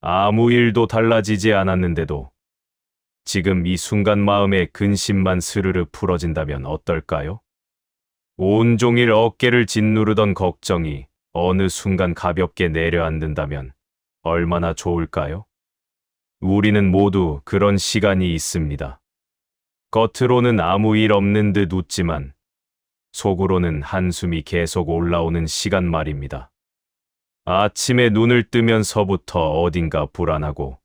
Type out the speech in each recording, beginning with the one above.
아무 일도 달라지지 않았는데도 지금 이 순간 마음의 근심만 스르르 풀어진다면 어떨까요? 온종일 어깨를 짓누르던 걱정이 어느 순간 가볍게 내려앉는다면 얼마나 좋을까요? 우리는 모두 그런 시간이 있습니다. 겉으로는 아무 일 없는 듯 웃지만 속으로는 한숨이 계속 올라오는 시간 말입니다. 아침에 눈을 뜨면서부터 어딘가 불안하고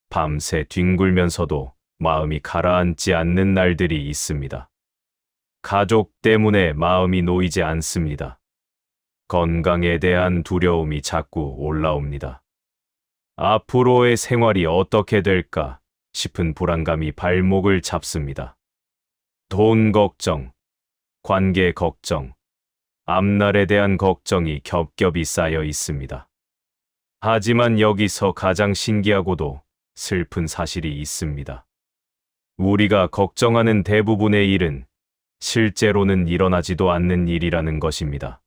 밤새 뒹굴면서도 마음이 가라앉지 않는 날들이 있습니다. 가족 때문에 마음이 놓이지 않습니다. 건강에 대한 두려움이 자꾸 올라옵니다. 앞으로의 생활이 어떻게 될까 싶은 불안감이 발목을 잡습니다. 돈 걱정, 관계 걱정, 앞날에 대한 걱정이 겹겹이 쌓여 있습니다. 하지만 여기서 가장 신기하고도 슬픈 사실이 있습니다. 우리가 걱정하는 대부분의 일은 실제로는 일어나지도 않는 일이라는 것입니다.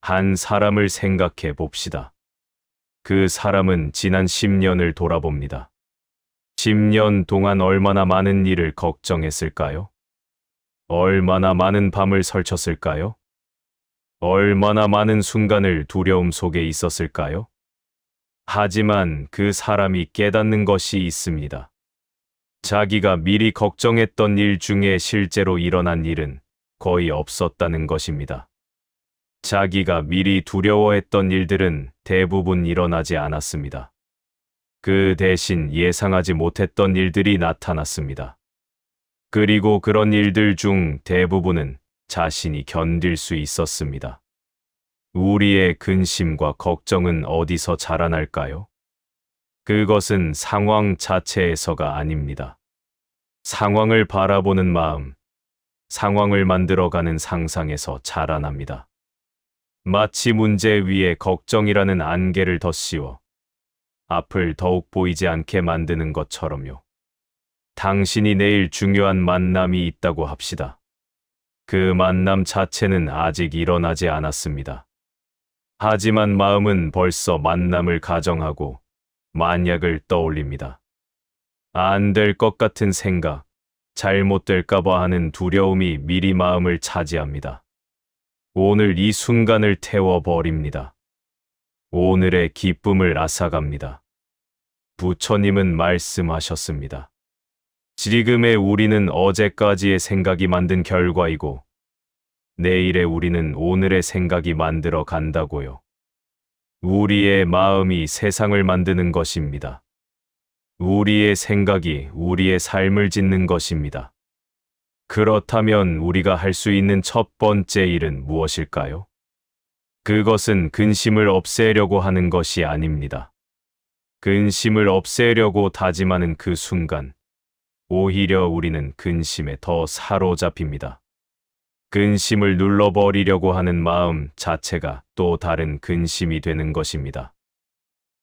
한 사람을 생각해 봅시다. 그 사람은 지난 10년을 돌아봅니다. 10년 동안 얼마나 많은 일을 걱정했을까요? 얼마나 많은 밤을 설쳤을까요? 얼마나 많은 순간을 두려움 속에 있었을까요? 하지만 그 사람이 깨닫는 것이 있습니다. 자기가 미리 걱정했던 일 중에 실제로 일어난 일은 거의 없었다는 것입니다. 자기가 미리 두려워했던 일들은 대부분 일어나지 않았습니다. 그 대신 예상하지 못했던 일들이 나타났습니다. 그리고 그런 일들 중 대부분은 자신이 견딜 수 있었습니다. 우리의 근심과 걱정은 어디서 자라날까요? 그것은 상황 자체에서가 아닙니다. 상황을 바라보는 마음, 상황을 만들어가는 상상에서 자라납니다. 마치 문제 위에 걱정이라는 안개를 덧씌워 앞을 더욱 보이지 않게 만드는 것처럼요. 당신이 내일 중요한 만남이 있다고 합시다. 그 만남 자체는 아직 일어나지 않았습니다. 하지만 마음은 벌써 만남을 가정하고 만약을 떠올립니다. 안 될 것 같은 생각, 잘못될까봐 하는 두려움이 미리 마음을 차지합니다. 오늘 이 순간을 태워버립니다. 오늘의 기쁨을 앗아갑니다. 부처님은 말씀하셨습니다. 지금의 우리는 어제까지의 생각이 만든 결과이고 내일의 우리는 오늘의 생각이 만들어 간다고요. 우리의 마음이 세상을 만드는 것입니다. 우리의 생각이 우리의 삶을 짓는 것입니다. 그렇다면 우리가 할 수 있는 첫 번째 일은 무엇일까요? 그것은 근심을 없애려고 하는 것이 아닙니다. 근심을 없애려고 다짐하는 그 순간, 오히려 우리는 근심에 더 사로잡힙니다. 근심을 눌러버리려고 하는 마음 자체가 또 다른 근심이 되는 것입니다.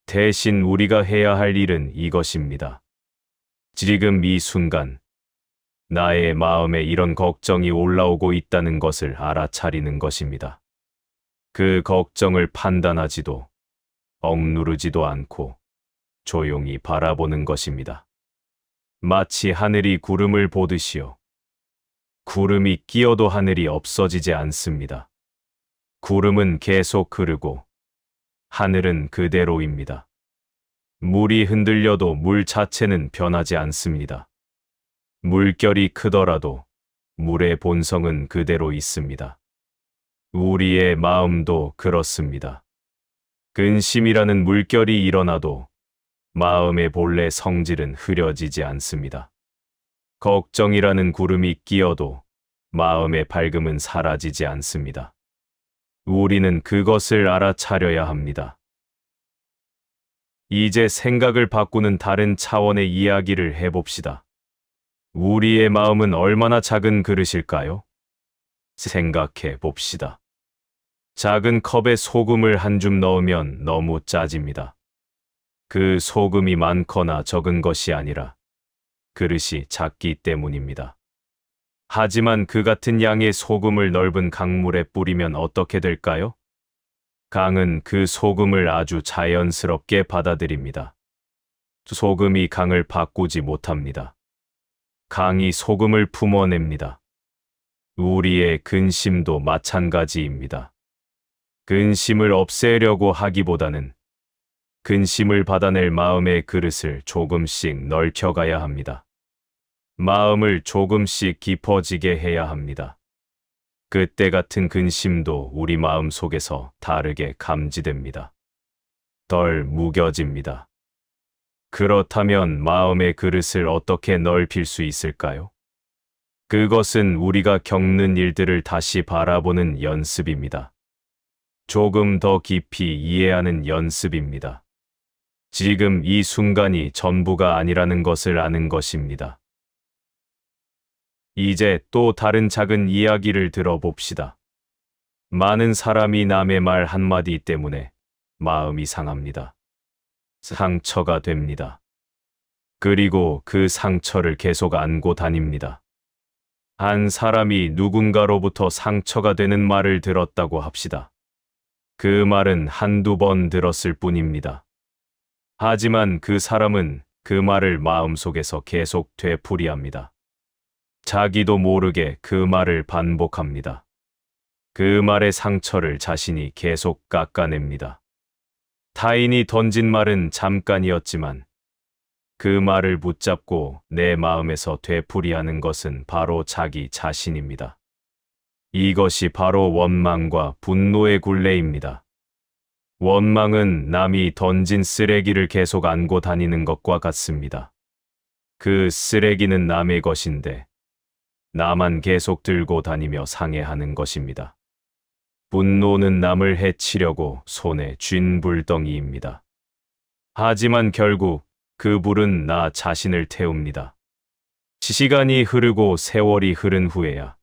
대신 우리가 해야 할 일은 이것입니다. 지금 이 순간, 나의 마음에 이런 걱정이 올라오고 있다는 것을 알아차리는 것입니다. 그 걱정을 판단하지도, 억누르지도 않고 조용히 바라보는 것입니다. 마치 하늘이 구름을 보듯이요. 구름이 끼어도 하늘이 없어지지 않습니다. 구름은 계속 흐르고 하늘은 그대로입니다. 물이 흔들려도 물 자체는 변하지 않습니다. 물결이 크더라도 물의 본성은 그대로 있습니다. 우리의 마음도 그렇습니다. 근심이라는 물결이 일어나도 마음의 본래 성질은 흐려지지 않습니다. 걱정이라는 구름이 끼어도 마음의 밝음은 사라지지 않습니다. 우리는 그것을 알아차려야 합니다. 이제 생각을 바꾸는 다른 차원의 이야기를 해봅시다. 우리의 마음은 얼마나 작은 그릇일까요? 생각해 봅시다. 작은 컵에 소금을 한 줌 넣으면 너무 짜집니다. 그 소금이 많거나 적은 것이 아니라 그릇이 작기 때문입니다. 하지만 그 같은 양의 소금을 넓은 강물에 뿌리면 어떻게 될까요? 강은 그 소금을 아주 자연스럽게 받아들입니다. 소금이 강을 바꾸지 못합니다. 강이 소금을 품어냅니다. 우리의 근심도 마찬가지입니다. 근심을 없애려고 하기보다는 근심을 받아낼 마음의 그릇을 조금씩 넓혀가야 합니다. 마음을 조금씩 깊어지게 해야 합니다. 그때 같은 근심도 우리 마음 속에서 다르게 감지됩니다. 덜 무뎌집니다. 그렇다면 마음의 그릇을 어떻게 넓힐 수 있을까요? 그것은 우리가 겪는 일들을 다시 바라보는 연습입니다. 조금 더 깊이 이해하는 연습입니다. 지금 이 순간이 전부가 아니라는 것을 아는 것입니다. 이제 또 다른 작은 이야기를 들어봅시다. 많은 사람이 남의 말 한마디 때문에 마음이 상합니다. 상처가 됩니다. 그리고 그 상처를 계속 안고 다닙니다. 한 사람이 누군가로부터 상처가 되는 말을 들었다고 합시다. 그 말은 한두 번 들었을 뿐입니다. 하지만 그 사람은 그 말을 마음속에서 계속 되풀이합니다. 자기도 모르게 그 말을 반복합니다. 그 말의 상처를 자신이 계속 깎아냅니다. 타인이 던진 말은 잠깐이었지만 그 말을 붙잡고 내 마음에서 되풀이하는 것은 바로 자기 자신입니다. 이것이 바로 원망과 분노의 굴레입니다. 원망은 남이 던진 쓰레기를 계속 안고 다니는 것과 같습니다. 그 쓰레기는 남의 것인데 나만 계속 들고 다니며 상해하는 것입니다. 분노는 남을 해치려고 손에 쥔 불덩이입니다. 하지만 결국 그 불은 나 자신을 태웁니다. 시간이 흐르고 세월이 흐른 후에야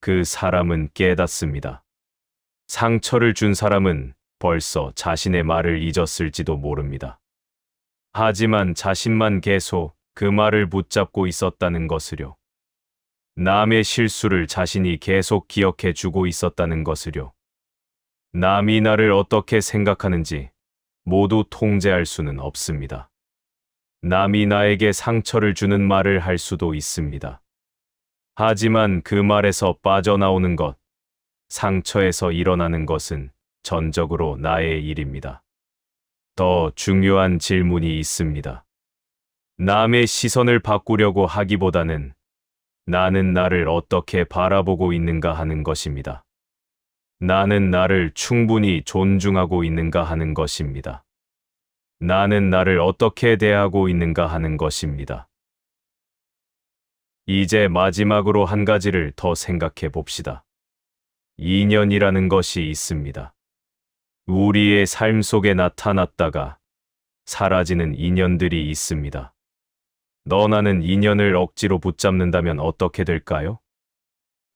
그 사람은 깨닫습니다. 상처를 준 사람은 벌써 자신의 말을 잊었을지도 모릅니다. 하지만 자신만 계속 그 말을 붙잡고 있었다는 것을요. 남의 실수를 자신이 계속 기억해 주고 있었다는 것을요. 남이 나를 어떻게 생각하는지 모두 통제할 수는 없습니다. 남이 나에게 상처를 주는 말을 할 수도 있습니다. 하지만 그 말에서 빠져나오는 것, 상처에서 일어나는 것은 전적으로 나의 일입니다. 더 중요한 질문이 있습니다. 남의 시선을 바꾸려고 하기보다는 나는 나를 어떻게 바라보고 있는가 하는 것입니다. 나는 나를 충분히 존중하고 있는가 하는 것입니다. 나는 나를 어떻게 대하고 있는가 하는 것입니다. 이제 마지막으로 한 가지를 더 생각해 봅시다. 인연이라는 것이 있습니다. 우리의 삶 속에 나타났다가 사라지는 인연들이 있습니다. 너나는 인연을 억지로 붙잡는다면 어떻게 될까요?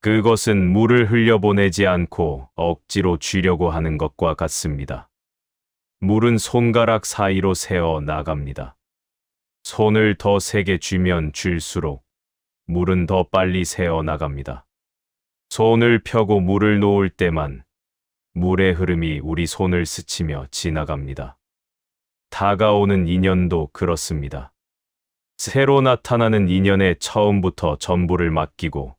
그것은 물을 흘려보내지 않고 억지로 쥐려고 하는 것과 같습니다. 물은 손가락 사이로 새어 나갑니다. 손을 더 세게 쥐면 쥘수록 물은 더 빨리 새어 나갑니다. 손을 펴고 물을 놓을 때만 물의 흐름이 우리 손을 스치며 지나갑니다. 다가오는 인연도 그렇습니다. 새로 나타나는 인연에 처음부터 전부를 맡기고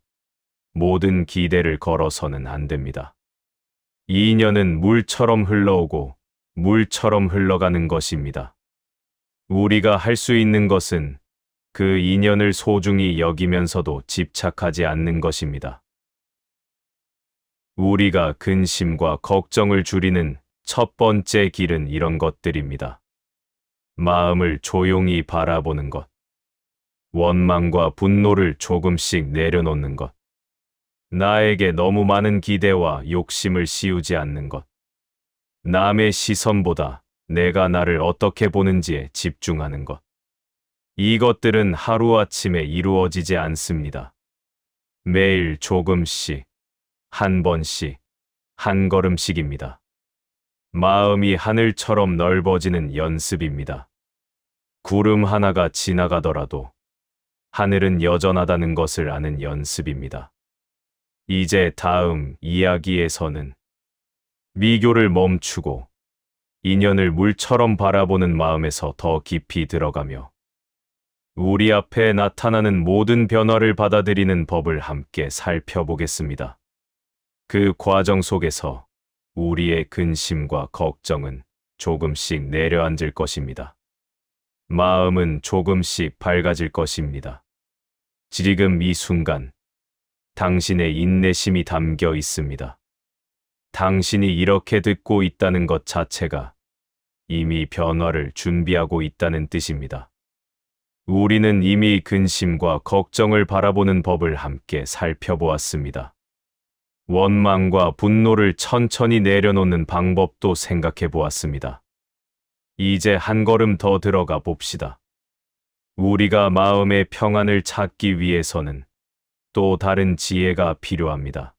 모든 기대를 걸어서는 안 됩니다. 이 인연은 물처럼 흘러오고 물처럼 흘러가는 것입니다. 우리가 할 수 있는 것은 그 인연을 소중히 여기면서도 집착하지 않는 것입니다. 우리가 근심과 걱정을 줄이는 첫 번째 길은 이런 것들입니다. 마음을 조용히 바라보는 것, 원망과 분노를 조금씩 내려놓는 것, 나에게 너무 많은 기대와 욕심을 씌우지 않는 것, 남의 시선보다 내가 나를 어떻게 보는지에 집중하는 것. 이것들은 하루아침에 이루어지지 않습니다. 매일 조금씩, 한 번씩, 한 걸음씩입니다. 마음이 하늘처럼 넓어지는 연습입니다. 구름 하나가 지나가더라도 하늘은 여전하다는 것을 아는 연습입니다. 이제 다음 이야기에서는 미교를 멈추고 인연을 물처럼 바라보는 마음에서 더 깊이 들어가며 우리 앞에 나타나는 모든 변화를 받아들이는 법을 함께 살펴보겠습니다. 그 과정 속에서 우리의 근심과 걱정은 조금씩 내려앉을 것입니다. 마음은 조금씩 밝아질 것입니다. 지금 이 순간 당신의 인내심이 담겨 있습니다. 당신이 이렇게 듣고 있다는 것 자체가 이미 변화를 준비하고 있다는 뜻입니다. 우리는 이미 근심과 걱정을 바라보는 법을 함께 살펴보았습니다. 원망과 분노를 천천히 내려놓는 방법도 생각해 보았습니다. 이제 한 걸음 더 들어가 봅시다. 우리가 마음의 평안을 찾기 위해서는 또 다른 지혜가 필요합니다.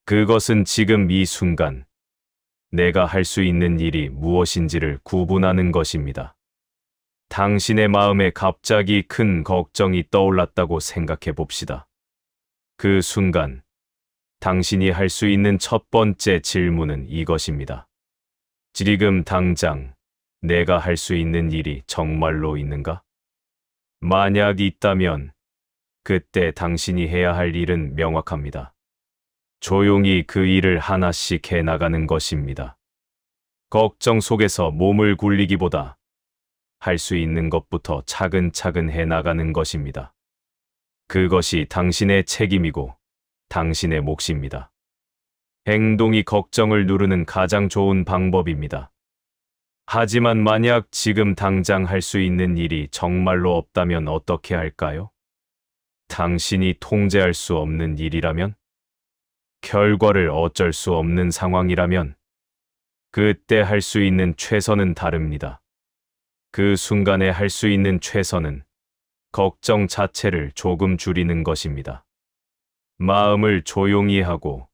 그것은 지금 이 순간 내가 할 수 있는 일이 무엇인지를 구분하는 것입니다. 당신의 마음에 갑자기 큰 걱정이 떠올랐다고 생각해 봅시다. 그 순간 당신이 할 수 있는 첫 번째 질문은 이것입니다. 지금 당장 내가 할 수 있는 일이 정말로 있는가? 만약 있다면 그때 당신이 해야 할 일은 명확합니다. 조용히 그 일을 하나씩 해나가는 것입니다. 걱정 속에서 몸을 굴리기보다 할 수 있는 것부터 차근차근 해나가는 것입니다. 그것이 당신의 책임이고 당신의 몫입니다. 행동이 걱정을 누르는 가장 좋은 방법입니다. 하지만 만약 지금 당장 할 수 있는 일이 정말로 없다면 어떻게 할까요? 당신이 통제할 수 없는 일이라면? 결과를 어쩔 수 없는 상황이라면? 그때 할 수 있는 최선은 다릅니다. 그 순간에 할 수 있는 최선은 걱정 자체를 조금 줄이는 것입니다. 마음을 조용히 하고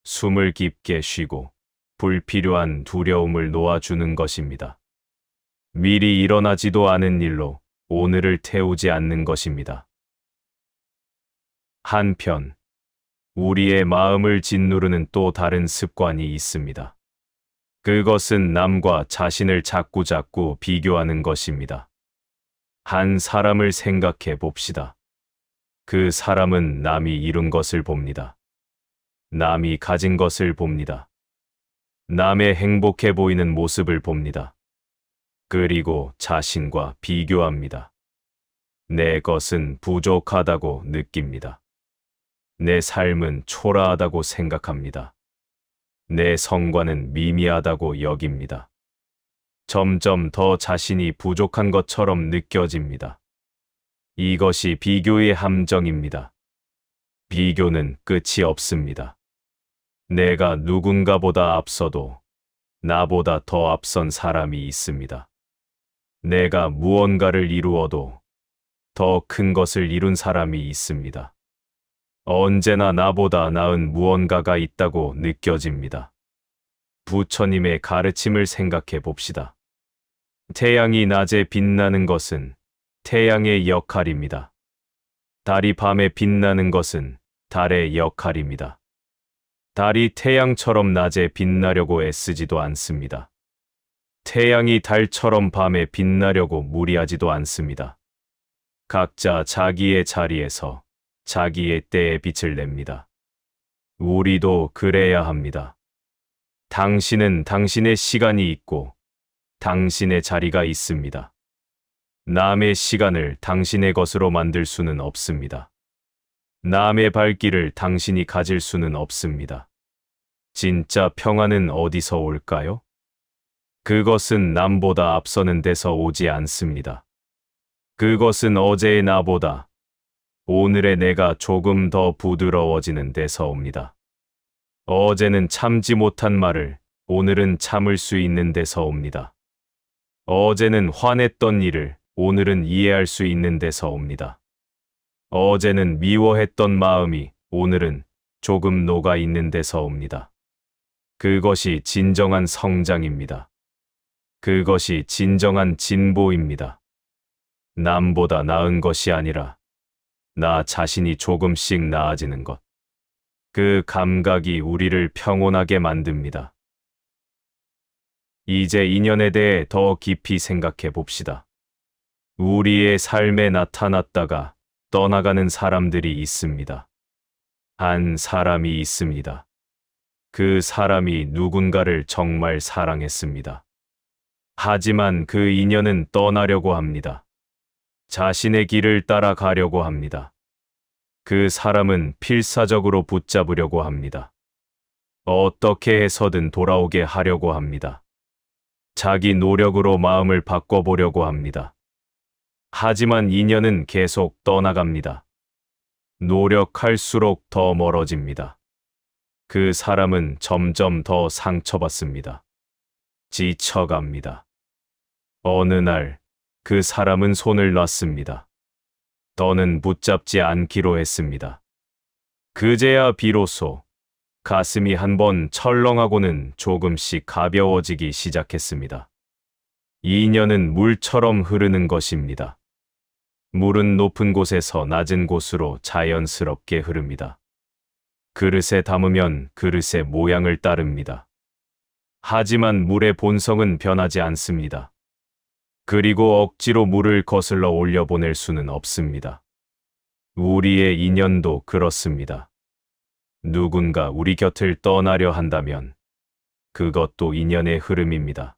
숨을 깊게 쉬고 불필요한 두려움을 놓아주는 것입니다. 미리 일어나지도 않은 일로 오늘을 태우지 않는 것입니다. 한편 우리의 마음을 짓누르는 또 다른 습관이 있습니다. 그것은 남과 자신을 자꾸자꾸 비교하는 것입니다. 한 사람을 생각해 봅시다. 그 사람은 남이 이룬 것을 봅니다. 남이 가진 것을 봅니다. 남의 행복해 보이는 모습을 봅니다. 그리고 자신과 비교합니다. 내 것은 부족하다고 느낍니다. 내 삶은 초라하다고 생각합니다. 내 성과는 미미하다고 여깁니다. 점점 더 자신이 부족한 것처럼 느껴집니다. 이것이 비교의 함정입니다. 비교는 끝이 없습니다. 내가 누군가보다 앞서도 나보다 더 앞선 사람이 있습니다. 내가 무언가를 이루어도 더 큰 것을 이룬 사람이 있습니다. 언제나 나보다 나은 무언가가 있다고 느껴집니다. 부처님의 가르침을 생각해 봅시다. 태양이 낮에 빛나는 것은 태양의 역할입니다. 달이 밤에 빛나는 것은 달의 역할입니다. 달이 태양처럼 낮에 빛나려고 애쓰지도 않습니다. 태양이 달처럼 밤에 빛나려고 무리하지도 않습니다. 각자 자기의 자리에서 자기의 때에 빛을 냅니다. 우리도 그래야 합니다. 당신은 당신의 시간이 있고 당신의 자리가 있습니다. 남의 시간을 당신의 것으로 만들 수는 없습니다. 남의 발길을 당신이 가질 수는 없습니다. 진짜 평안은 어디서 올까요? 그것은 남보다 앞서는 데서 오지 않습니다. 그것은 어제의 나보다 오늘의 내가 조금 더 부드러워지는 데서 옵니다. 어제는 참지 못한 말을 오늘은 참을 수 있는 데서 옵니다. 어제는 화냈던 일을 오늘은 이해할 수 있는 데서 옵니다. 어제는 미워했던 마음이 오늘은 조금 녹아 있는 데서 옵니다. 그것이 진정한 성장입니다. 그것이 진정한 진보입니다. 남보다 나은 것이 아니라 나 자신이 조금씩 나아지는 것. 그 감각이 우리를 평온하게 만듭니다. 이제 인연에 대해 더 깊이 생각해 봅시다. 우리의 삶에 나타났다가 떠나가는 사람들이 있습니다. 한 사람이 있습니다. 그 사람이 누군가를 정말 사랑했습니다. 하지만 그 인연은 떠나려고 합니다. 자신의 길을 따라가려고 합니다. 그 사람은 필사적으로 붙잡으려고 합니다. 어떻게 해서든 돌아오게 하려고 합니다. 자기 노력으로 마음을 바꿔보려고 합니다. 하지만 인연은 계속 떠나갑니다. 노력할수록 더 멀어집니다. 그 사람은 점점 더 상처받습니다. 지쳐갑니다. 어느 날 그 사람은 손을 놨습니다. 더는 붙잡지 않기로 했습니다. 그제야 비로소 가슴이 한번 철렁하고는 조금씩 가벼워지기 시작했습니다. 인연은 물처럼 흐르는 것입니다. 물은 높은 곳에서 낮은 곳으로 자연스럽게 흐릅니다. 그릇에 담으면 그릇의 모양을 따릅니다. 하지만 물의 본성은 변하지 않습니다. 그리고 억지로 물을 거슬러 올려보낼 수는 없습니다. 우리의 인연도 그렇습니다. 누군가 우리 곁을 떠나려 한다면 그것도 인연의 흐름입니다.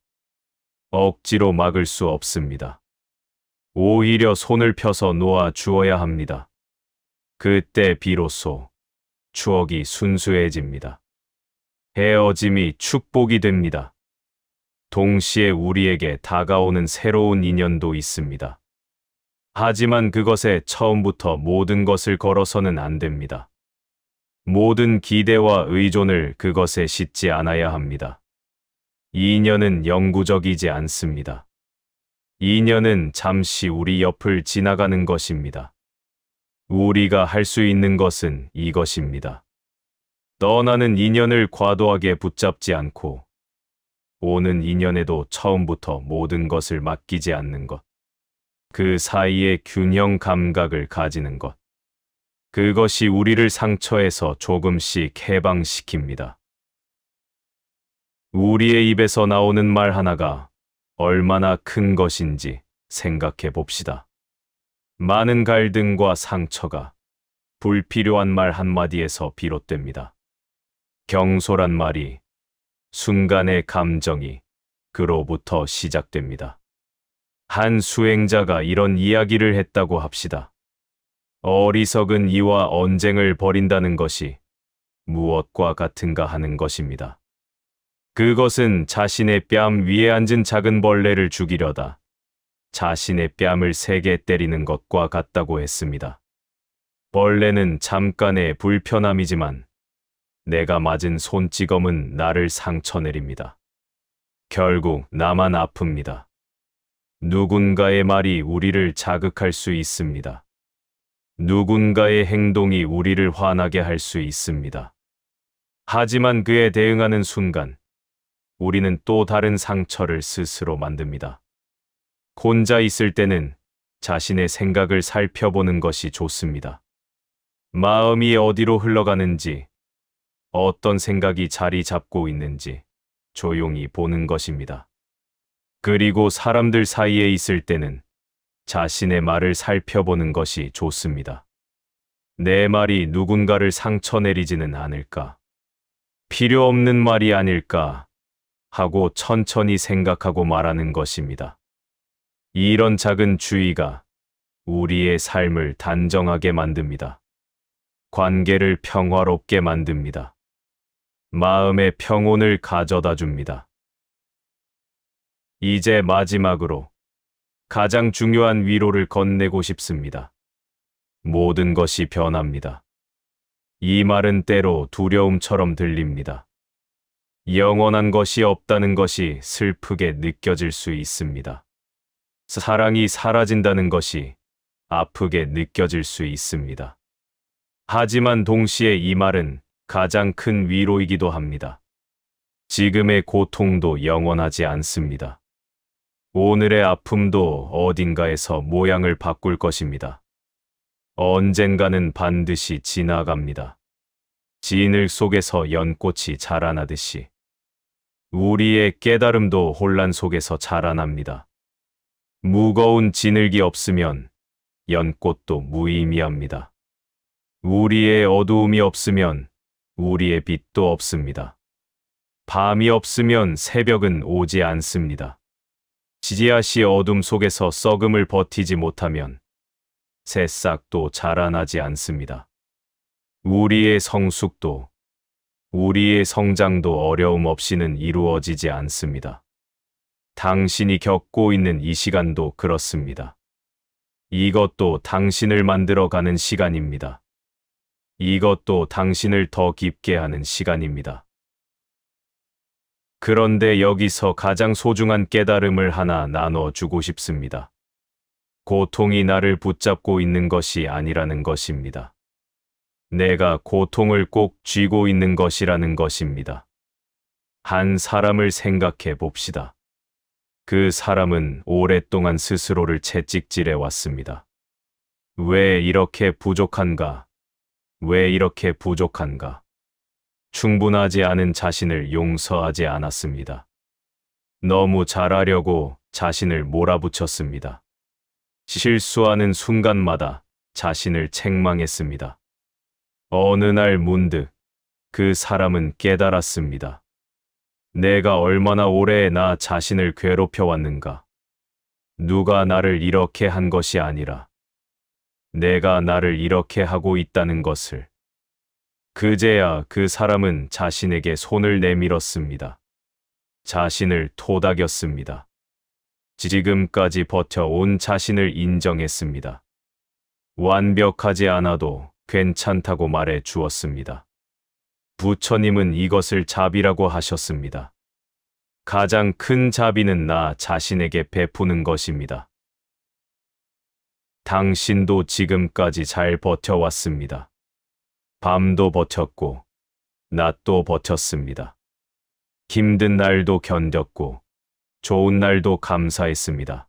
억지로 막을 수 없습니다. 오히려 손을 펴서 놓아 주어야 합니다. 그때 비로소 추억이 순수해집니다. 헤어짐이 축복이 됩니다. 동시에 우리에게 다가오는 새로운 인연도 있습니다. 하지만 그것에 처음부터 모든 것을 걸어서는 안 됩니다. 모든 기대와 의존을 그것에 싣지 않아야 합니다. 인연은 영구적이지 않습니다. 인연은 잠시 우리 옆을 지나가는 것입니다. 우리가 할 수 있는 것은 이것입니다. 떠나는 인연을 과도하게 붙잡지 않고 오는 인연에도 처음부터 모든 것을 맡기지 않는 것. 그 사이에 균형 감각을 가지는 것. 그것이 우리를 상처에서 조금씩 해방시킵니다. 우리의 입에서 나오는 말 하나가 얼마나 큰 것인지 생각해 봅시다. 많은 갈등과 상처가 불필요한 말 한마디에서 비롯됩니다. 경솔한 말이, 순간의 감정이 그로부터 시작됩니다. 한 수행자가 이런 이야기를 했다고 합시다. 어리석은 이와 언쟁을 벌인다는 것이 무엇과 같은가 하는 것입니다. 그것은 자신의 뺨 위에 앉은 작은 벌레를 죽이려다 자신의 뺨을 세게 때리는 것과 같다고 했습니다. 벌레는 잠깐의 불편함이지만 내가 맞은 손찌검은 나를 상처내립니다. 결국 나만 아픕니다. 누군가의 말이 우리를 자극할 수 있습니다. 누군가의 행동이 우리를 화나게 할 수 있습니다. 하지만 그에 대응하는 순간 우리는 또 다른 상처를 스스로 만듭니다. 혼자 있을 때는 자신의 생각을 살펴보는 것이 좋습니다. 마음이 어디로 흘러가는지, 어떤 생각이 자리 잡고 있는지 조용히 보는 것입니다. 그리고 사람들 사이에 있을 때는 자신의 말을 살펴보는 것이 좋습니다. 내 말이 누군가를 상처내리지는 않을까? 필요 없는 말이 아닐까? 하고 천천히 생각하고 말하는 것입니다. 이런 작은 주의가 우리의 삶을 단정하게 만듭니다. 관계를 평화롭게 만듭니다. 마음의 평온을 가져다 줍니다. 이제 마지막으로 가장 중요한 위로를 건네고 싶습니다. 모든 것이 변합니다. 이 말은 때로 두려움처럼 들립니다. 영원한 것이 없다는 것이 슬프게 느껴질 수 있습니다. 사랑이 사라진다는 것이 아프게 느껴질 수 있습니다. 하지만 동시에 이 말은 가장 큰 위로이기도 합니다. 지금의 고통도 영원하지 않습니다. 오늘의 아픔도 어딘가에서 모양을 바꿀 것입니다. 언젠가는 반드시 지나갑니다. 진흙 속에서 연꽃이 자라나듯이 우리의 깨달음도 혼란 속에서 자라납니다. 무거운 지늘기 없으면 연꽃도 무의미합니다. 우리의 어두움이 없으면 우리의 빛도 없습니다. 밤이 없으면 새벽은 오지 않습니다. 씨앗이 어둠 속에서 썩음을 버티지 못하면 새싹도 자라나지 않습니다. 우리의 성숙도, 우리의 성장도 어려움 없이는 이루어지지 않습니다. 당신이 겪고 있는 이 시간도 그렇습니다. 이것도 당신을 만들어가는 시간입니다. 이것도 당신을 더 깊게 하는 시간입니다. 그런데 여기서 가장 소중한 깨달음을 하나 나눠주고 싶습니다. 고통이 나를 붙잡고 있는 것이 아니라는 것입니다. 내가 고통을 꼭 쥐고 있는 것이라는 것입니다. 한 사람을 생각해 봅시다. 그 사람은 오랫동안 스스로를 채찍질해 왔습니다. 왜 이렇게 부족한가? 왜 이렇게 부족한가? 충분하지 않은 자신을 용서하지 않았습니다. 너무 잘하려고 자신을 몰아붙였습니다. 실수하는 순간마다 자신을 책망했습니다. 어느 날 문득 그 사람은 깨달았습니다. 내가 얼마나 오래 나 자신을 괴롭혀왔는가. 누가 나를 이렇게 한 것이 아니라 내가 나를 이렇게 하고 있다는 것을. 그제야 그 사람은 자신에게 손을 내밀었습니다. 자신을 토닥였습니다. 지금까지 버텨온 자신을 인정했습니다. 완벽하지 않아도 괜찮다고 말해 주었습니다. 부처님은 이것을 자비라고 하셨습니다. 가장 큰 자비는 나 자신에게 베푸는 것입니다. 당신도 지금까지 잘 버텨왔습니다. 밤도 버텼고, 낮도 버텼습니다. 힘든 날도 견뎠고, 좋은 날도 감사했습니다.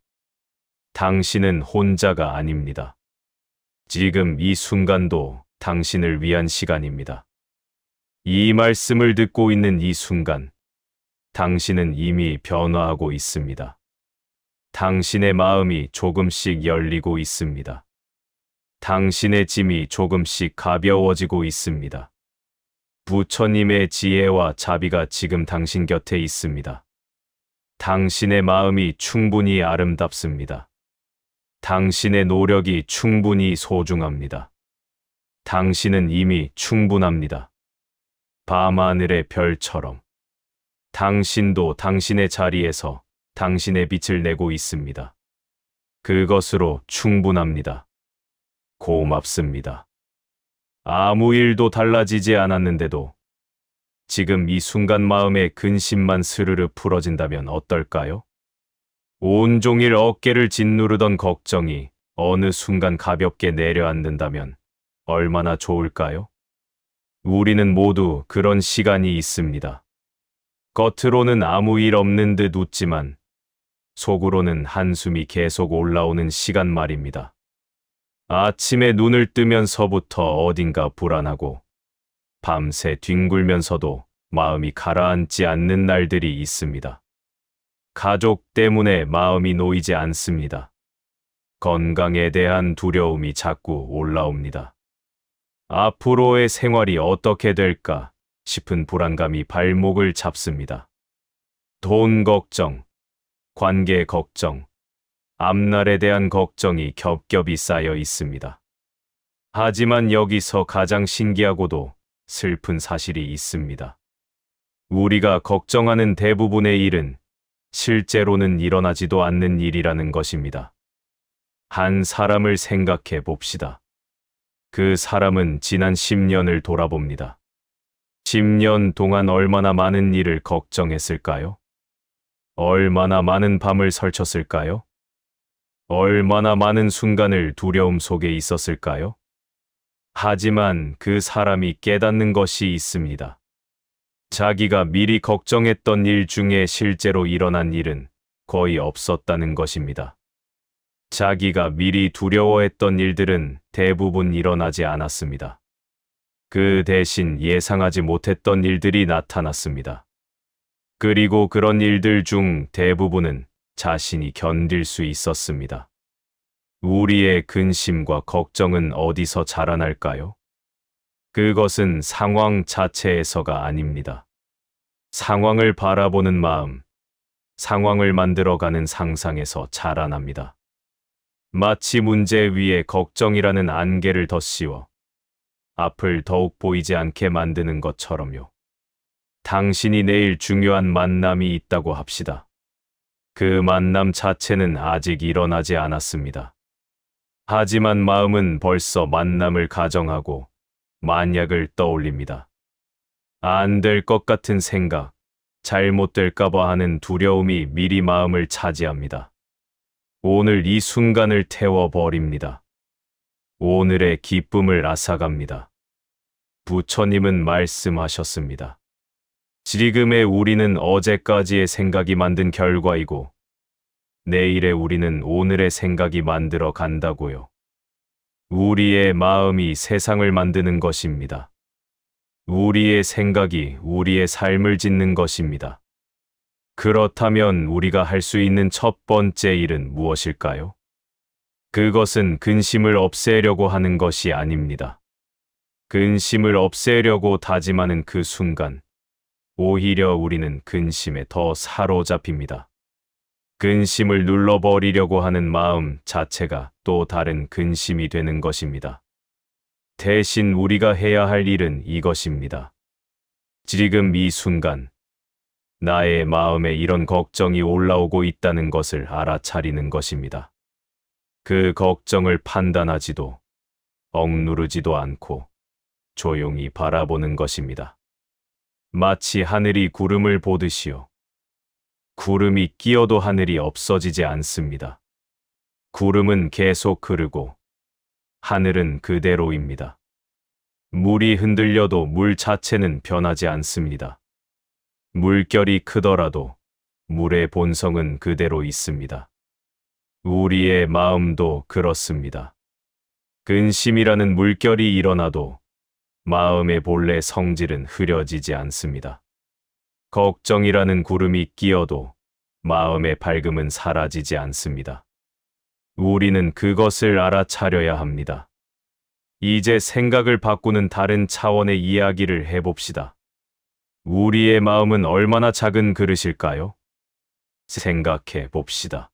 당신은 혼자가 아닙니다. 지금 이 순간도 당신을 위한 시간입니다. 이 말씀을 듣고 있는 이 순간, 당신은 이미 변화하고 있습니다. 당신의 마음이 조금씩 열리고 있습니다. 당신의 짐이 조금씩 가벼워지고 있습니다. 부처님의 지혜와 자비가 지금 당신 곁에 있습니다. 당신의 마음이 충분히 아름답습니다. 당신의 노력이 충분히 소중합니다. 당신은 이미 충분합니다. 밤하늘의 별처럼 당신도 당신의 자리에서 당신의 빛을 내고 있습니다. 그것으로 충분합니다. 고맙습니다. 아무 일도 달라지지 않았는데도 지금 이 순간 마음의 근심만 스르르 풀어진다면 어떨까요? 온종일 어깨를 짓누르던 걱정이 어느 순간 가볍게 내려앉는다면 얼마나 좋을까요? 우리는 모두 그런 시간이 있습니다. 겉으로는 아무 일 없는 듯 웃지만 속으로는 한숨이 계속 올라오는 시간 말입니다. 아침에 눈을 뜨면서부터 어딘가 불안하고 밤새 뒹굴면서도 마음이 가라앉지 않는 날들이 있습니다. 가족 때문에 마음이 놓이지 않습니다. 건강에 대한 두려움이 자꾸 올라옵니다. 앞으로의 생활이 어떻게 될까 싶은 불안감이 발목을 잡습니다. 돈 걱정, 관계 걱정, 앞날에 대한 걱정이 겹겹이 쌓여 있습니다. 하지만 여기서 가장 신기하고도 슬픈 사실이 있습니다. 우리가 걱정하는 대부분의 일은 실제로는 일어나지도 않는 일이라는 것입니다. 한 사람을 생각해 봅시다. 그 사람은 지난 10년을 돌아봅니다. 10년 동안 얼마나 많은 일을 걱정했을까요? 얼마나 많은 밤을 설쳤을까요? 얼마나 많은 순간을 두려움 속에 있었을까요? 하지만 그 사람이 깨닫는 것이 있습니다. 자기가 미리 걱정했던 일 중에 실제로 일어난 일은 거의 없었다는 것입니다. 자기가 미리 두려워했던 일들은 대부분 일어나지 않았습니다. 그 대신 예상하지 못했던 일들이 나타났습니다. 그리고 그런 일들 중 대부분은 자신이 견딜 수 있었습니다. 우리의 근심과 걱정은 어디서 자라날까요? 그것은 상황 자체에서가 아닙니다. 상황을 바라보는 마음, 상황을 만들어가는 상상에서 자라납니다. 마치 문제 위에 걱정이라는 안개를 덧씌워 앞을 더욱 보이지 않게 만드는 것처럼요. 당신이 내일 중요한 만남이 있다고 합시다. 그 만남 자체는 아직 일어나지 않았습니다. 하지만 마음은 벌써 만남을 가정하고 만약을 떠올립니다. 안 될 것 같은 생각, 잘못될까봐 하는 두려움이 미리 마음을 차지합니다. 오늘 이 순간을 태워버립니다. 오늘의 기쁨을 앗아갑니다. 부처님은 말씀하셨습니다. 지금의 우리는 어제까지의 생각이 만든 결과이고 내일의 우리는 오늘의 생각이 만들어 간다고요. 우리의 마음이 세상을 만드는 것입니다. 우리의 생각이 우리의 삶을 짓는 것입니다. 그렇다면 우리가 할 수 있는 첫 번째 일은 무엇일까요? 그것은 근심을 없애려고 하는 것이 아닙니다. 근심을 없애려고 다짐하는 그 순간, 오히려 우리는 근심에 더 사로잡힙니다. 근심을 눌러버리려고 하는 마음 자체가 또 다른 근심이 되는 것입니다. 대신 우리가 해야 할 일은 이것입니다. 지금 이 순간, 나의 마음에 이런 걱정이 올라오고 있다는 것을 알아차리는 것입니다. 그 걱정을 판단하지도, 억누르지도 않고 조용히 바라보는 것입니다. 마치 하늘이 구름을 보듯이요. 구름이 끼어도 하늘이 없어지지 않습니다. 구름은 계속 흐르고 하늘은 그대로입니다. 물이 흔들려도 물 자체는 변하지 않습니다. 물결이 크더라도 물의 본성은 그대로 있습니다. 우리의 마음도 그렇습니다. 근심이라는 물결이 일어나도 마음의 본래 성질은 흐려지지 않습니다. 걱정이라는 구름이 끼어도 마음의 밝음은 사라지지 않습니다. 우리는 그것을 알아차려야 합니다. 이제 생각을 바꾸는 다른 차원의 이야기를 해봅시다. 우리의 마음은 얼마나 작은 그릇일까요? 생각해 봅시다.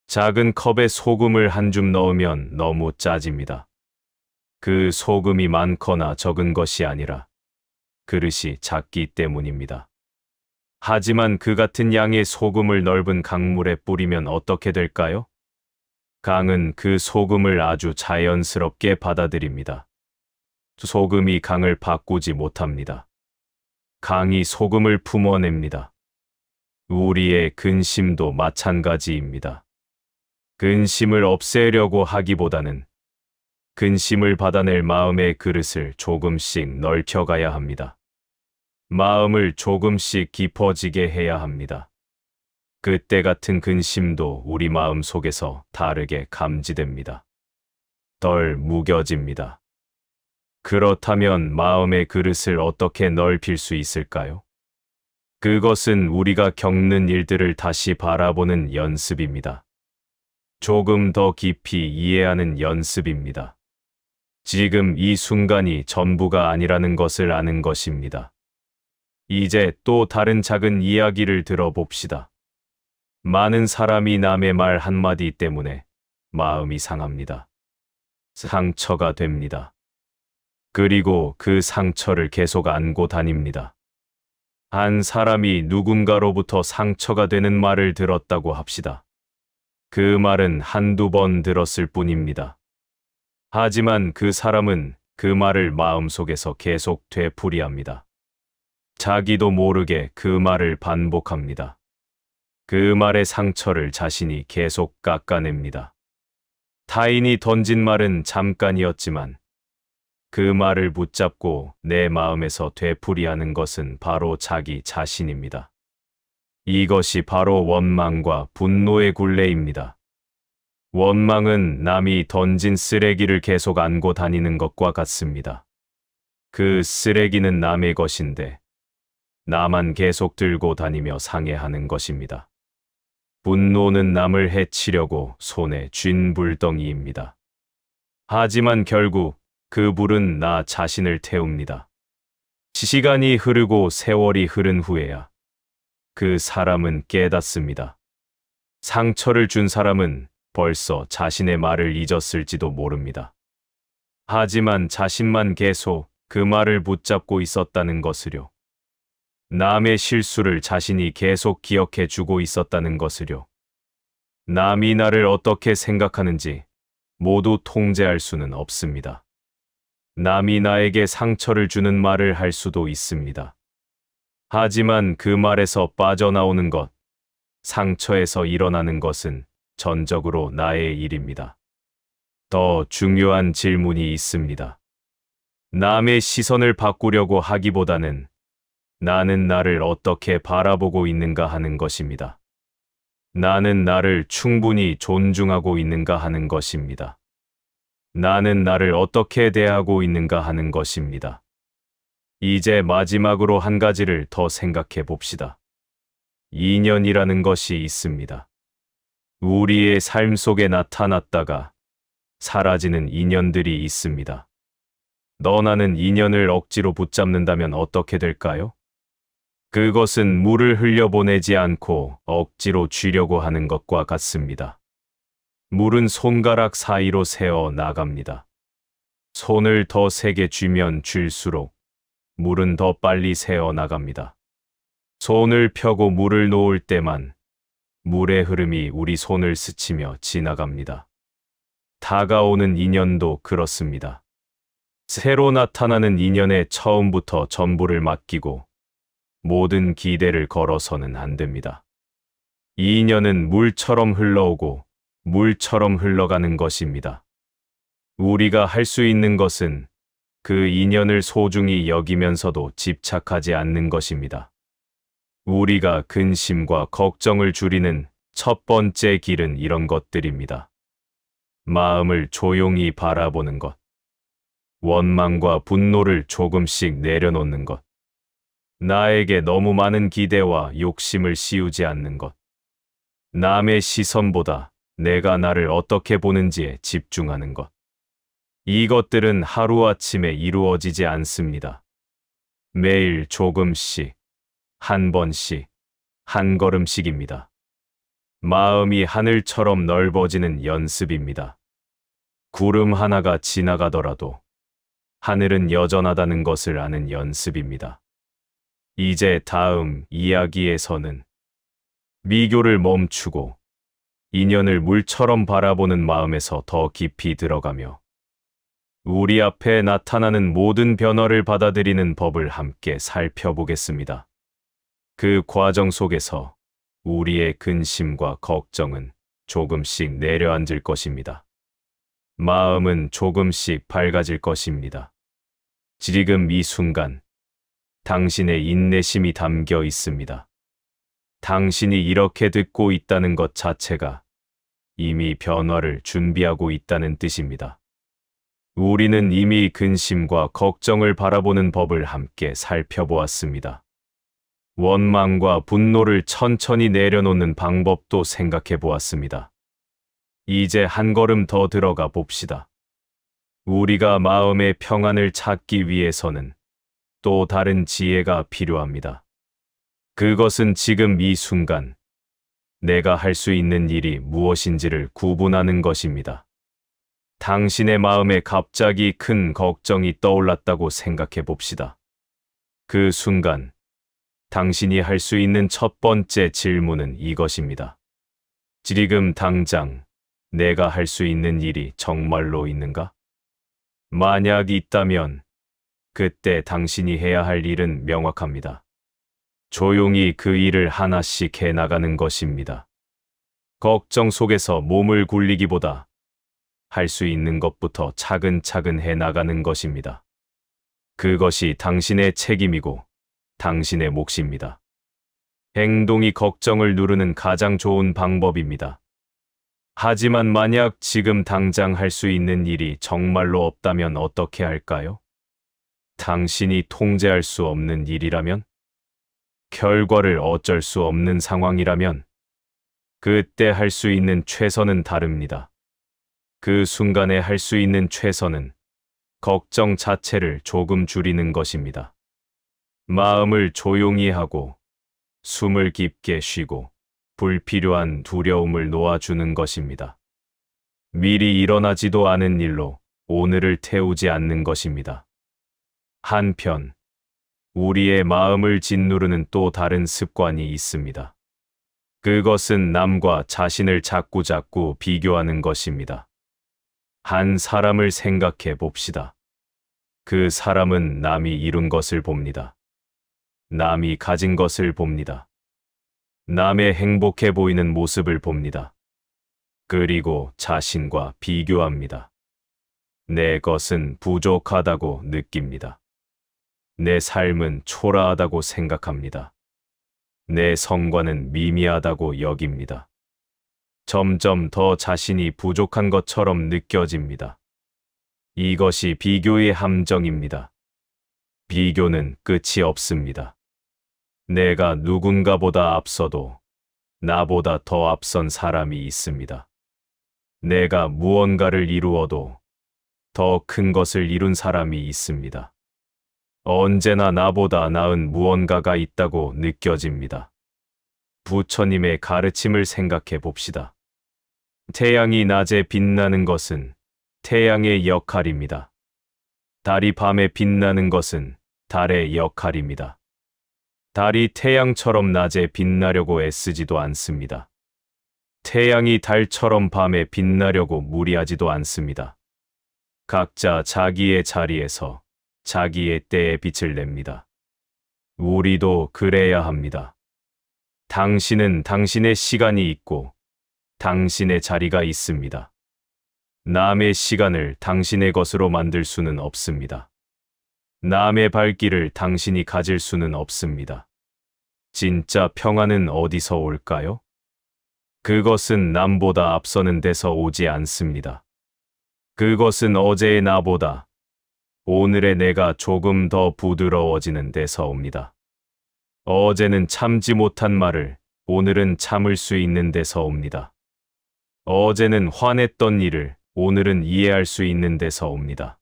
작은 컵에 소금을 한 줌 넣으면 너무 짜집니다. 그 소금이 많거나 적은 것이 아니라 그릇이 작기 때문입니다. 하지만 그 같은 양의 소금을 넓은 강물에 뿌리면 어떻게 될까요? 강은 그 소금을 아주 자연스럽게 받아들입니다. 소금이 강을 바꾸지 못합니다. 강이 소금을 품어냅니다. 우리의 근심도 마찬가지입니다. 근심을 없애려고 하기보다는 근심을 받아낼 마음의 그릇을 조금씩 넓혀가야 합니다. 마음을 조금씩 깊어지게 해야 합니다. 그때 같은 근심도 우리 마음 속에서 다르게 감지됩니다. 덜 무뎌집니다. 그렇다면 마음의 그릇을 어떻게 넓힐 수 있을까요? 그것은 우리가 겪는 일들을 다시 바라보는 연습입니다. 조금 더 깊이 이해하는 연습입니다. 지금 이 순간이 전부가 아니라는 것을 아는 것입니다. 이제 또 다른 작은 이야기를 들어봅시다. 많은 사람이 남의 말 한마디 때문에 마음이 상합니다. 상처가 됩니다. 그리고 그 상처를 계속 안고 다닙니다. 한 사람이 누군가로부터 상처가 되는 말을 들었다고 합시다. 그 말은 한두 번 들었을 뿐입니다. 하지만 그 사람은 그 말을 마음속에서 계속 되풀이합니다. 자기도 모르게 그 말을 반복합니다. 그 말의 상처를 자신이 계속 깎아냅니다. 타인이 던진 말은 잠깐이었지만 그 말을 붙잡고 내 마음에서 되풀이하는 것은 바로 자기 자신입니다. 이것이 바로 원망과 분노의 굴레입니다. 원망은 남이 던진 쓰레기를 계속 안고 다니는 것과 같습니다. 그 쓰레기는 남의 것인데 나만 계속 들고 다니며 상해하는 것입니다. 분노는 남을 해치려고 손에 쥔 불덩이입니다. 하지만 결국 그 불은 나 자신을 태웁니다. 시간이 흐르고 세월이 흐른 후에야 그 사람은 깨닫습니다. 상처를 준 사람은 벌써 자신의 말을 잊었을지도 모릅니다. 하지만 자신만 계속 그 말을 붙잡고 있었다는 것을요. 남의 실수를 자신이 계속 기억해 주고 있었다는 것을요. 남이 나를 어떻게 생각하는지 모두 통제할 수는 없습니다. 남이 나에게 상처를 주는 말을 할 수도 있습니다. 하지만 그 말에서 빠져나오는 것, 상처에서 일어나는 것은 전적으로 나의 일입니다. 더 중요한 질문이 있습니다. 남의 시선을 바꾸려고 하기보다는 나는 나를 어떻게 바라보고 있는가 하는 것입니다. 나는 나를 충분히 존중하고 있는가 하는 것입니다. 나는 나를 어떻게 대하고 있는가 하는 것입니다. 이제 마지막으로 한 가지를 더 생각해 봅시다. 인연이라는 것이 있습니다. 우리의 삶 속에 나타났다가 사라지는 인연들이 있습니다. 너나는 인연을 억지로 붙잡는다면 어떻게 될까요? 그것은 물을 흘려보내지 않고 억지로 쥐려고 하는 것과 같습니다. 물은 손가락 사이로 새어 나갑니다. 손을 더 세게 쥐면 쥘수록 물은 더 빨리 새어 나갑니다. 손을 펴고 물을 놓을 때만 물의 흐름이 우리 손을 스치며 지나갑니다. 다가오는 인연도 그렇습니다. 새로 나타나는 인연에 처음부터 전부를 맡기고 모든 기대를 걸어서는 안 됩니다. 이 인연은 물처럼 흘러오고 물처럼 흘러가는 것입니다. 우리가 할 수 있는 것은 그 인연을 소중히 여기면서도 집착하지 않는 것입니다. 우리가 근심과 걱정을 줄이는 첫 번째 길은 이런 것들입니다. 마음을 조용히 바라보는 것, 원망과 분노를 조금씩 내려놓는 것, 나에게 너무 많은 기대와 욕심을 씌우지 않는 것, 남의 시선보다 내가 나를 어떻게 보는지에 집중하는 것. 이것들은 하루아침에 이루어지지 않습니다. 매일 조금씩, 한 번씩, 한 걸음씩입니다. 마음이 하늘처럼 넓어지는 연습입니다. 구름 하나가 지나가더라도 하늘은 여전하다는 것을 아는 연습입니다. 이제 다음 이야기에서는 미교를 멈추고 인연을 물처럼 바라보는 마음에서 더 깊이 들어가며 우리 앞에 나타나는 모든 변화를 받아들이는 법을 함께 살펴보겠습니다. 그 과정 속에서 우리의 근심과 걱정은 조금씩 내려앉을 것입니다. 마음은 조금씩 밝아질 것입니다. 지금 이 순간 당신의 인내심이 담겨 있습니다. 당신이 이렇게 듣고 있다는 것 자체가 이미 변화를 준비하고 있다는 뜻입니다. 우리는 이미 근심과 걱정을 바라보는 법을 함께 살펴보았습니다. 원망과 분노를 천천히 내려놓는 방법도 생각해 보았습니다. 이제 한 걸음 더 들어가 봅시다. 우리가 마음의 평안을 찾기 위해서는 또 다른 지혜가 필요합니다. 그것은 지금 이 순간 내가 할 수 있는 일이 무엇인지를 구분하는 것입니다. 당신의 마음에 갑자기 큰 걱정이 떠올랐다고 생각해 봅시다. 그 순간 당신이 할 수 있는 첫 번째 질문은 이것입니다. 지금 당장 내가 할 수 있는 일이 정말로 있는가? 만약 있다면 그때 당신이 해야 할 일은 명확합니다. 조용히 그 일을 하나씩 해나가는 것입니다. 걱정 속에서 몸을 굴리기보다 할 수 있는 것부터 차근차근 해나가는 것입니다. 그것이 당신의 책임이고 당신의 몫입니다. 행동이 걱정을 누르는 가장 좋은 방법입니다. 하지만 만약 지금 당장 할 수 있는 일이 정말로 없다면 어떻게 할까요? 당신이 통제할 수 없는 일이라면? 결과를 어쩔 수 없는 상황이라면 그때 할 수 있는 최선은 다릅니다. 그 순간에 할 수 있는 최선은 걱정 자체를 조금 줄이는 것입니다. 마음을 조용히 하고 숨을 깊게 쉬고 불필요한 두려움을 놓아주는 것입니다. 미리 일어나지도 않은 일로 오늘을 태우지 않는 것입니다. 한편 우리의 마음을 짓누르는 또 다른 습관이 있습니다. 그것은 남과 자신을 자꾸자꾸 비교하는 것입니다. 한 사람을 생각해 봅시다. 그 사람은 남이 이룬 것을 봅니다. 남이 가진 것을 봅니다. 남의 행복해 보이는 모습을 봅니다. 그리고 자신과 비교합니다. 내 것은 부족하다고 느낍니다. 내 삶은 초라하다고 생각합니다. 내 성과는 미미하다고 여깁니다. 점점 더 자신이 부족한 것처럼 느껴집니다. 이것이 비교의 함정입니다. 비교는 끝이 없습니다. 내가 누군가보다 앞서도 나보다 더 앞선 사람이 있습니다. 내가 무언가를 이루어도 더 큰 것을 이룬 사람이 있습니다. 언제나 나보다 나은 무언가가 있다고 느껴집니다. 부처님의 가르침을 생각해 봅시다. 태양이 낮에 빛나는 것은 태양의 역할입니다. 달이 밤에 빛나는 것은 달의 역할입니다. 달이 태양처럼 낮에 빛나려고 애쓰지도 않습니다. 태양이 달처럼 밤에 빛나려고 무리하지도 않습니다. 각자 자기의 자리에서 자기의 때에 빛을 냅니다. 우리도 그래야 합니다. 당신은 당신의 시간이 있고 당신의 자리가 있습니다. 남의 시간을 당신의 것으로 만들 수는 없습니다. 남의 발길을 당신이 가질 수는 없습니다. 진짜 평안은 어디서 올까요? 그것은 남보다 앞서는 데서 오지 않습니다. 그것은 어제의 나보다 오늘의 내가 조금 더 부드러워지는 데서 옵니다. 어제는 참지 못한 말을 오늘은 참을 수 있는 데서 옵니다. 어제는 화냈던 일을 오늘은 이해할 수 있는 데서 옵니다.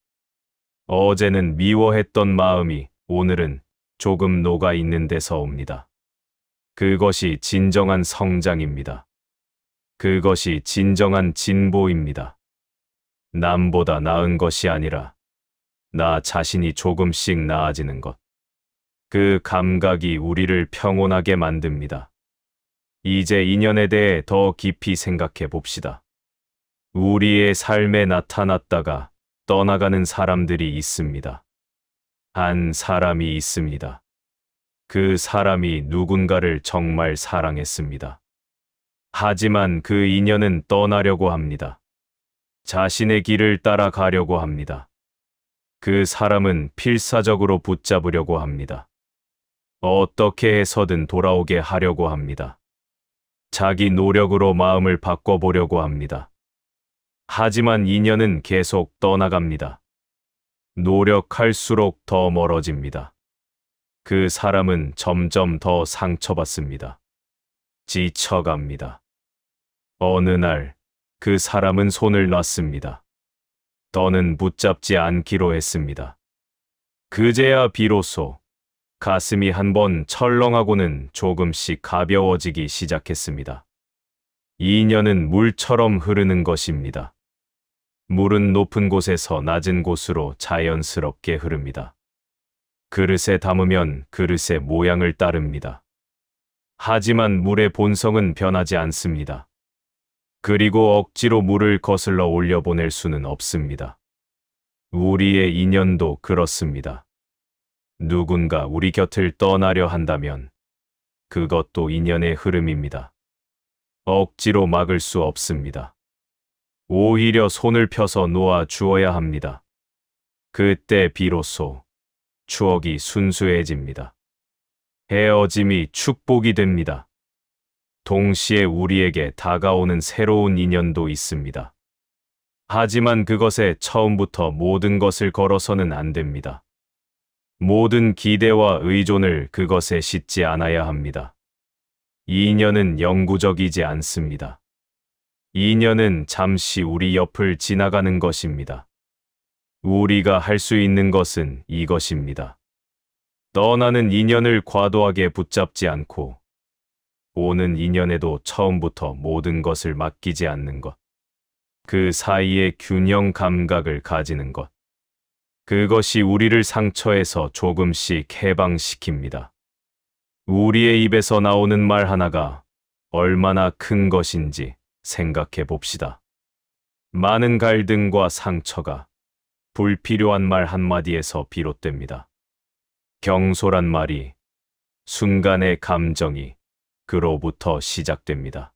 어제는 미워했던 마음이 오늘은 조금 녹아 있는 데서 옵니다. 그것이 진정한 성장입니다. 그것이 진정한 진보입니다. 남보다 나은 것이 아니라 나 자신이 조금씩 나아지는 것. 그 감각이 우리를 평온하게 만듭니다. 이제 인연에 대해 더 깊이 생각해 봅시다. 우리의 삶에 나타났다가 떠나가는 사람들이 있습니다. 한 사람이 있습니다. 그 사람이 누군가를 정말 사랑했습니다. 하지만 그 인연은 떠나려고 합니다. 자신의 길을 따라가려고 합니다. 그 사람은 필사적으로 붙잡으려고 합니다. 어떻게 해서든 돌아오게 하려고 합니다. 자기 노력으로 마음을 바꿔보려고 합니다. 하지만 인연은 계속 떠나갑니다. 노력할수록 더 멀어집니다. 그 사람은 점점 더 상처받습니다. 지쳐갑니다. 어느 날 그 사람은 손을 놨습니다. 더는 붙잡지 않기로 했습니다. 그제야 비로소 가슴이 한번 철렁하고는 조금씩 가벼워지기 시작했습니다. 인연은 물처럼 흐르는 것입니다. 물은 높은 곳에서 낮은 곳으로 자연스럽게 흐릅니다. 그릇에 담으면 그릇의 모양을 따릅니다. 하지만 물의 본성은 변하지 않습니다. 그리고 억지로 물을 거슬러 올려보낼 수는 없습니다. 우리의 인연도 그렇습니다. 누군가 우리 곁을 떠나려 한다면 그것도 인연의 흐름입니다. 억지로 막을 수 없습니다. 오히려 손을 펴서 놓아 주어야 합니다. 그때 비로소 추억이 순수해집니다. 헤어짐이 축복이 됩니다. 동시에 우리에게 다가오는 새로운 인연도 있습니다. 하지만 그것에 처음부터 모든 것을 걸어서는 안 됩니다. 모든 기대와 의존을 그것에 싣지 않아야 합니다. 인연은 영구적이지 않습니다. 인연은 잠시 우리 옆을 지나가는 것입니다. 우리가 할 수 있는 것은 이것입니다. 떠나는 인연을 과도하게 붙잡지 않고 오는 인연에도 처음부터 모든 것을 맡기지 않는 것. 그 사이에 균형 감각을 가지는 것. 그것이 우리를 상처에서 조금씩 해방시킵니다. 우리의 입에서 나오는 말 하나가 얼마나 큰 것인지 생각해 봅시다. 많은 갈등과 상처가 불필요한 말 한마디에서 비롯됩니다. 경솔한 말이, 순간의 감정이 그로부터 시작됩니다.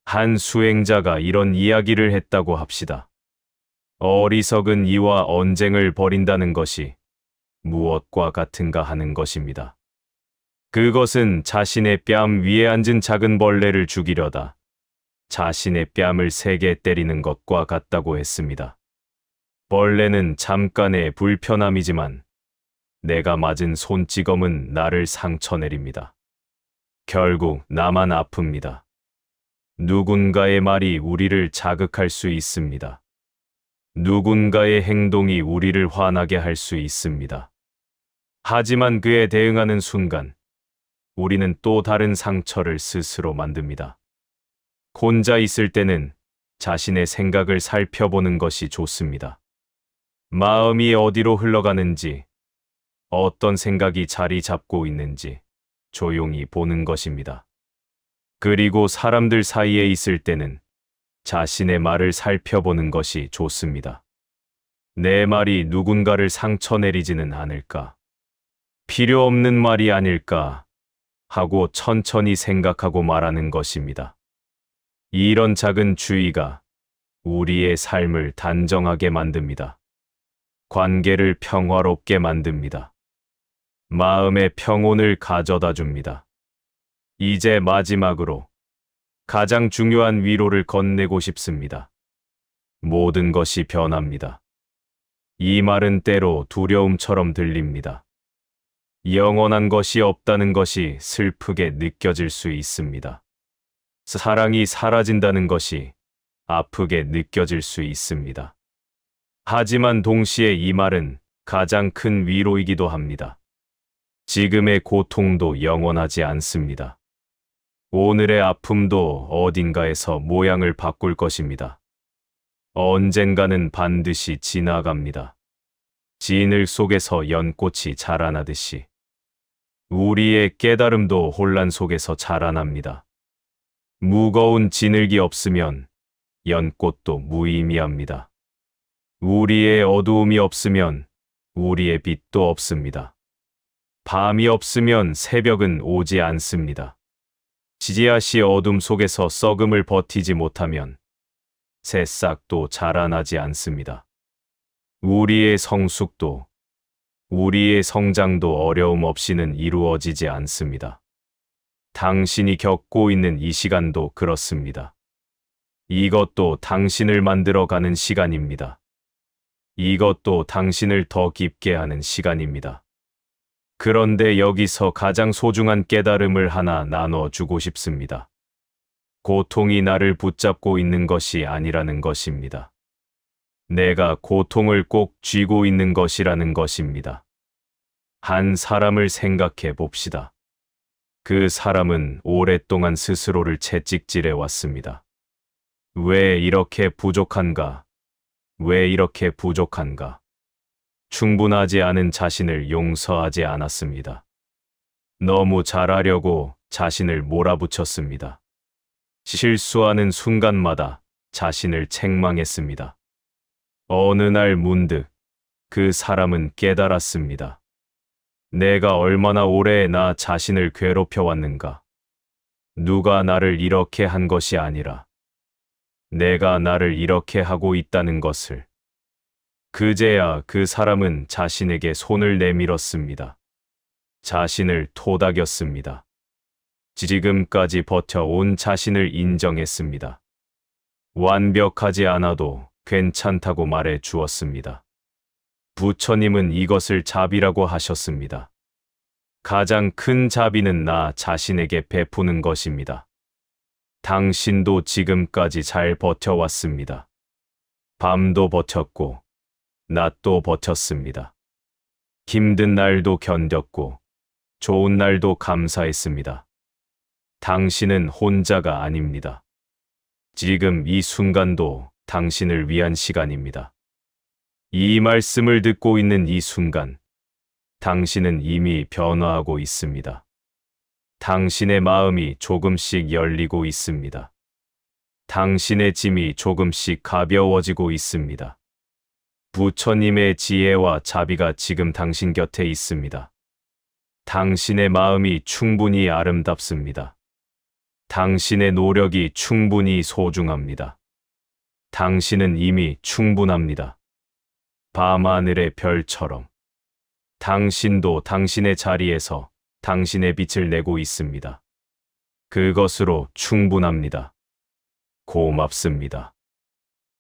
한 수행자가 이런 이야기를 했다고 합시다. 어리석은 이와 언쟁을 벌인다는 것이 무엇과 같은가 하는 것입니다. 그것은 자신의 뺨 위에 앉은 작은 벌레를 죽이려다 자신의 뺨을 세게 때리는 것과 같다고 했습니다. 벌레는 잠깐의 불편함이지만 내가 맞은 손찌검은 나를 상처내립니다. 결국 나만 아픕니다. 누군가의 말이 우리를 자극할 수 있습니다. 누군가의 행동이 우리를 화나게 할 수 있습니다. 하지만 그에 대응하는 순간 우리는 또 다른 상처를 스스로 만듭니다. 혼자 있을 때는 자신의 생각을 살펴보는 것이 좋습니다. 마음이 어디로 흘러가는지, 어떤 생각이 자리 잡고 있는지 조용히 보는 것입니다. 그리고 사람들 사이에 있을 때는 자신의 말을 살펴보는 것이 좋습니다. 내 말이 누군가를 상처내리지는 않을까? 필요 없는 말이 아닐까? 하고 천천히 생각하고 말하는 것입니다. 이런 작은 주의가 우리의 삶을 단정하게 만듭니다. 관계를 평화롭게 만듭니다. 마음의 평온을 가져다 줍니다. 이제 마지막으로 가장 중요한 위로를 건네고 싶습니다. 모든 것이 변합니다. 이 말은 때로 두려움처럼 들립니다. 영원한 것이 없다는 것이 슬프게 느껴질 수 있습니다. 사랑이 사라진다는 것이 아프게 느껴질 수 있습니다. 하지만 동시에 이 말은 가장 큰 위로이기도 합니다. 지금의 고통도 영원하지 않습니다. 오늘의 아픔도 어딘가에서 모양을 바꿀 것입니다. 언젠가는 반드시 지나갑니다. 진흙 속에서 연꽃이 자라나듯이 우리의 깨달음도 혼란 속에서 자라납니다. 무거운 진흙이 없으면 연꽃도 무의미합니다. 우리의 어두움이 없으면 우리의 빛도 없습니다. 밤이 없으면 새벽은 오지 않습니다. 씨앗이 어둠 속에서 썩음을 버티지 못하면 새싹도 자라나지 않습니다. 우리의 성숙도, 우리의 성장도 어려움 없이는 이루어지지 않습니다. 당신이 겪고 있는 이 시간도 그렇습니다. 이것도 당신을 만들어가는 시간입니다. 이것도 당신을 더 깊게 하는 시간입니다. 그런데 여기서 가장 소중한 깨달음을 하나 나눠주고 싶습니다. 고통이 나를 붙잡고 있는 것이 아니라는 것입니다. 내가 고통을 꼭 쥐고 있는 것이라는 것입니다. 한 사람을 생각해 봅시다. 그 사람은 오랫동안 스스로를 채찍질해 왔습니다. 왜 이렇게 부족한가? 왜 이렇게 부족한가? 충분하지 않은 자신을 용서하지 않았습니다. 너무 잘하려고 자신을 몰아붙였습니다. 실수하는 순간마다 자신을 책망했습니다. 어느 날 문득 그 사람은 깨달았습니다. 내가 얼마나 오래 나 자신을 괴롭혀 왔는가? 누가 나를 이렇게 한 것이 아니라 내가 나를 이렇게 하고 있다는 것을. 그제야 그 사람은 자신에게 손을 내밀었습니다. 자신을 토닥였습니다. 지금까지 버텨온 자신을 인정했습니다. 완벽하지 않아도 괜찮다고 말해 주었습니다. 부처님은 이것을 자비라고 하셨습니다. 가장 큰 자비는 나 자신에게 베푸는 것입니다. 당신도 지금까지 잘 버텨왔습니다. 밤도 버텼고, 낮도 버텼습니다. 힘든 날도 견뎠고, 좋은 날도 감사했습니다. 당신은 혼자가 아닙니다. 지금 이 순간도 당신을 위한 시간입니다. 이 말씀을 듣고 있는 이 순간, 당신은 이미 변화하고 있습니다. 당신의 마음이 조금씩 열리고 있습니다. 당신의 짐이 조금씩 가벼워지고 있습니다. 부처님의 지혜와 자비가 지금 당신 곁에 있습니다. 당신의 마음이 충분히 아름답습니다. 당신의 노력이 충분히 소중합니다. 당신은 이미 충분합니다. 밤하늘의 별처럼 당신도 당신의 자리에서 당신의 빛을 내고 있습니다. 그것으로 충분합니다. 고맙습니다.